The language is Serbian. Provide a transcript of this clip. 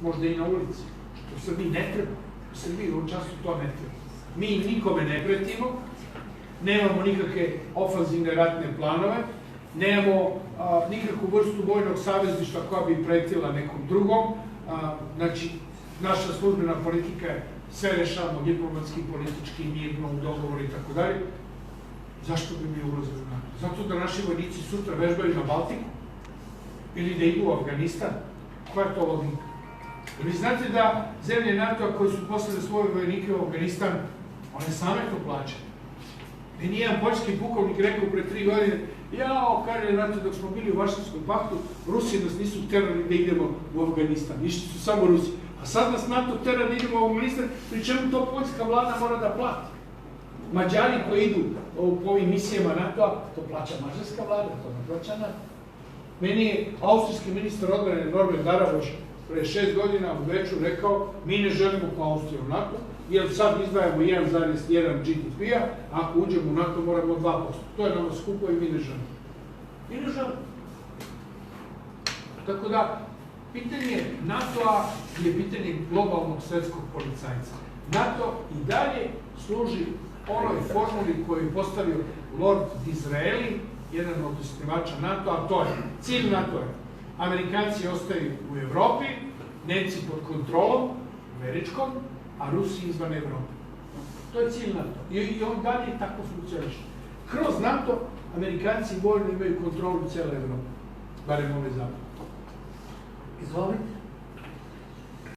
možda i na ulici, što u Srbiji ne treba. U Srbiji u ovom času to ne treba. Mi nikome ne pretimo, nemamo nikakve ofanzivne ratne planove, nemamo nikakvu vrstu vojnog savezništva koja bi pretila nekom drugom. Znači, naša službena politika je sve rešavamo diplomatski, politički, mirno, u dogovoru i tako dalje. Zašto bi mi ulazili u NATO? Zato da naši vojnici sutra vežbaju na Baltiku? Ili da idu u Afganistan? Koja je to logika? Vi znate da zemlje NATO-a koje su poslale svoje vojnike u Afganistan, one same to plaćaju. Meni jedan poljski pukovnik rekao pre 3 godine, jao, kaže NATO, dok smo bili u Varšavskom paktu, Rusi nas nisu terali da idemo u Afganistan, išli su samo Rusi. A sad nas NATO tera da idemo u Afganistan, pri čemu to poljska vlada mora da plati. Mađari koji idu po ovim misijama NATO-a, to plaća mađarska vlada, to ne plaća NATO. Meni je austrijski ministar odbrane Norbert Daraboš pre 6 godina u Beču rekao, mi ne želimo po Austriju u NATO, jer sad izdvajamo 1,1 GDP-a, ako uđemo u NATO moramo 2%. To je nama skupo i mi ne želimo. Mi ne želimo. Tako da, pitanje NATO-a je pitanje globalnog svetskog policajca. NATO i dalje služi onoj formuli koju je postavio Lord Disraeli, jedan od osnivača NATO, a to je, cilj NATO je, Amerikanci ostaju u Evropi, Nemci pod kontrolom, američkom, a Rusi izvan Evrope. To je cilj NATO. I on dalje tako funkcioniše. Kroz NATO, Amerikanci vojno imaju kontrolu cijele Evrope, barem ove zapade. Izvolite.